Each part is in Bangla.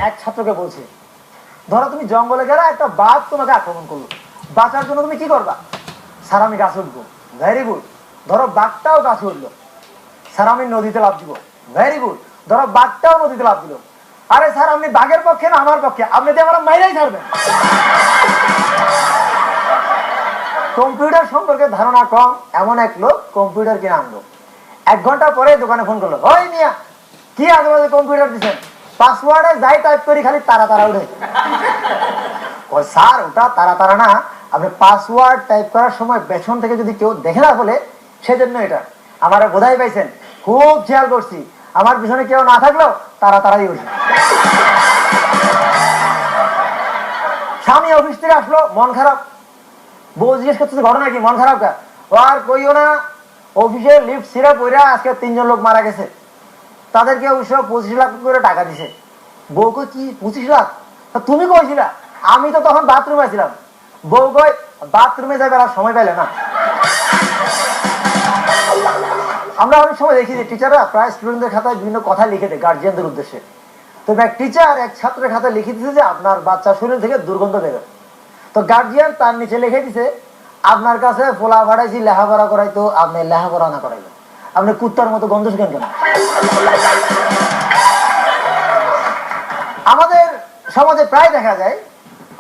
এক ছাত্রকে বলছে, ধরো তুমি জঙ্গলে গেলে একটা বাঘ তোমাকে আক্রমণ করলো, বাঁচার জন্য তুমি কি করবা? স্যার আমি গাছে উঠবো। Very good. ধরো বাঘটাও গাছে উঠলো, স্যার আমি নদীতে লাফ দিব। Very good. ধরো বাঘটাও নদীতে লাফ দিল। আরে স্যার আপনি বাঘের পক্ষে না আমার পক্ষে? আপনি তো আমার মাইরাই ছাড়বেন। কম্পিউটার সম্পর্কে ধারণা কম এমন এক লোক কম্পিউটার কিনে আনলো। 1 ঘন্টা পরে দোকানে ফোন করলো, ওই মিয়া কি আগে বাজে কম্পিউটার দিচ্ছেন, পাসওয়ার্ডে যাই টাইপ করি খালি তারা তারা উঠে। স্যার ওটা তারা তারা না, আপনি পাসওয়ার্ড টাইপ করার সময় পেছন থেকে যদি কেউ দেখে না বলে সেজন্য এটা। আমার বোধাই পাইছেন, খুব খেয়াল করছি, আমার পিছনে কেউ না থাকলেও তারা তারাই উঠে। স্বামী অফিস থেকে আসলো, মন খারাপ। বউ জিজ্ঞেস করতেছে ঘটনা কি, মন খারাপ কা? আর কইও না, অফিসে লিফট ছিঁড়ে পড়ে আজকে 3 জন লোক মারা গেছে, তাদেরকে অবশ্য 25 লাখ করে টাকা দিছে। বউ কই কি 25 লাখ? তুমি কইছিলা? আমি তো তখন বাথরুমে ছিলাম। বউ কই বাথরুমে যাবে আর সময় পাইলে না। আমরা অনেক সময় দেখি যে টিচাররা প্রায় স্টুডেন্টদের খাতায় বিভিন্ন কথা লিখে দেয় গার্জিয়ানদের উদ্দেশ্যে। তো এক টিচার এক ছাত্রের খাতায় লিখে দিচ্ছে যে আপনার বাচ্চার শরীর থেকে দুর্গন্ধ বেরোয়। তো গার্জিয়ান তার নিচে লিখে দিছে, আপনার কাছে ফোলা ভাড়াইছি লেখাপড়া করাইতো, আপনি লেখাপড়া না করাইলো, আপনি কুত্তার মতো গন্ধ শুকেন কেন? আমাদের সমাজে প্রায় দেখা যায়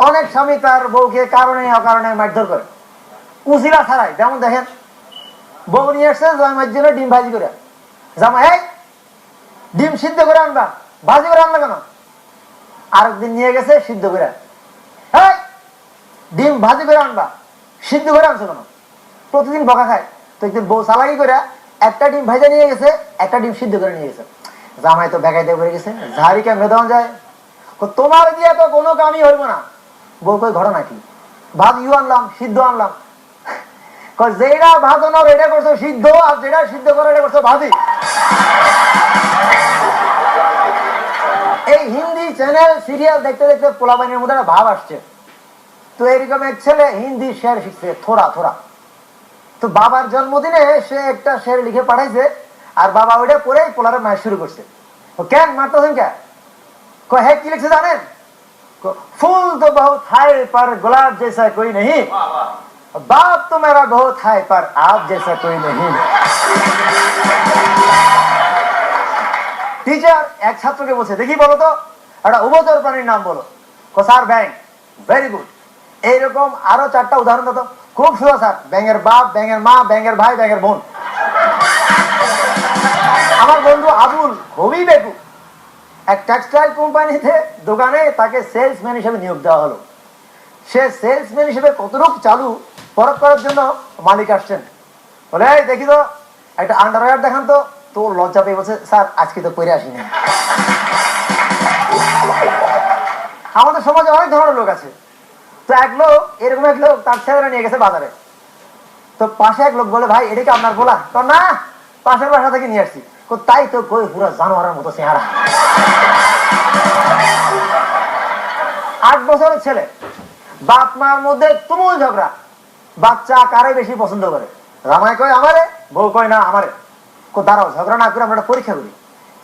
অনেক স্বামী তার বউকে কারণে অকারণে মারধর করে, উচিলা ছাড়াই। যেমন দেখেন, বউ নিয়ে আসছে জামাইয়ের জন্য ডিম ভাজি করে, জামাই এই ডিম সিদ্ধ করে আনবা, ভাজি করে আনলা কেন? আরেকদিন নিয়ে গেছে সিদ্ধ করে, এই ডিম ভাজি করে আনবা, সিদ্ধ করে আনছো কেন? প্রতিদিন বকা খায়। তো একদিন বউ চালাকি করে একটা ডিম ভাজা নিয়ে গেছে, একটা ডিম সিদ্ধ করে নিয়ে গেছে। জামাই তো বেকায়দা করে গেছে, ঝাড়ি কেমনে দেওয়া যায়? তোমার দিয়ে তো কোনো কামই হইব না। বউ কই ঘটনা কি? ভাজিও আনলাম, সিদ্ধ আনলাম। যেটা ভাজানোর এটা করছো সিদ্ধ, আর যেটা সিদ্ধ করো এটা করছো ভাজি। এই হিন্দি চ্যানেল সিরিয়াল দেখতে দেখতে পোলাপাইনের মধ্যে একটা ভাব আসছে। তো এরকম এক ছেলে হিন্দি শের শিখছে থোড়া থোড়া। তো বাবার জন্মদিনে সে একটা শের লিখে পাঠাইছে, আর বাবা ওইটা পড়েই পোলারে মায়ের শুরু করছে। কেন মারতেছেন কে? হ্যাঁ কি লিখছে জানেন? ফুল তো বহুত হাই पर गुलाब जैसा कोई नहीं, बाप तो मेरा बहुत हाय पर आप जैसा कोई नहीं। টিচার এক ছাত্রকে বলছে, দেখি বলো তো একটা উভচর প্রাণীর নাম বলো। স্যার ব্যাঙ। Very good. এইরকম আরো 4টা উদাহরণ দাও। খুব সুন্দর স্যার, ব্যাঙের বাপ, ব্যাঙের মা, ব্যাঙের ভাই, ব্যাঙের বোন। আমার বন্ধু আবুল খুবই বেকু। এক টেক্সটাইল কোম্পানিতে দোকানে তাকে সেলসম্যান হিসেবে নিয়োগ দেওয়া হলো। সে সেলসম্যান হিসেবে কতটুকু চালু পরখ করার জন্য মালিক আসছেন। বলে এই দেখি তো একটা আন্ডারওয়্যার দেখান তো। তো লজ্জা পেয়ে বলছে, স্যার আজকে তো পরে আসিনি। আমাদের সমাজে অনেক ধরনের লোক আছে। তো এক লোক এরকম এক লোক তার ছেলেরা নিয়ে গেছে বাজারে। তো পাশে এক লোক বলে, ভাই এটা কি আপনার বলা? তো না, পাশের বাসা থেকে নিয়ে আসছি। তাই তো কই পুরো জানোয়ারের মতো চেহারা। 8 বছরের ছেলে, বাপ মার মধ্যে তুমুল ঝগড়া। বাচ্চা কারে বেশি পছন্দ করে? জামাই কয় আমারে, বউ কয় না আমারে। দাঁড়াও, ঝগড়া না করে আমরা একটা পরীক্ষা করি।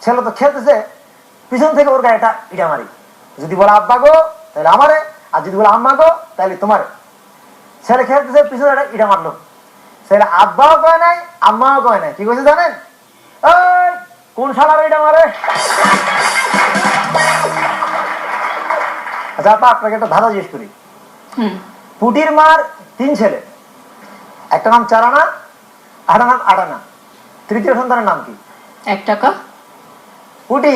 ছেলে তো খেলতেছে, পিছন থেকে ওর গায়ে ইটা মারি। যদি বলে আব্বা গো তাহলে আমারে, আর যদি বলে আম্মা গো তাহলে তোমারে। ছেলে খেলতেছে, পিছনে একটা ইটা মারলো। ছেলে আব্বাও কয় নাই, আম্মাও কয় নাই, কি কইছে জানেন? এই কোন শালার ইটা মারে? আচ্ছা আপা, আপনাকে একটা ধাঁধা জিজ্ঞেস করি। পুটির মার 3 ছেলে, একটা নাম চারানা, একটা নাম আটানা, তৃতীয় সন্তানের নাম কি? 1 টাকা। পুটি।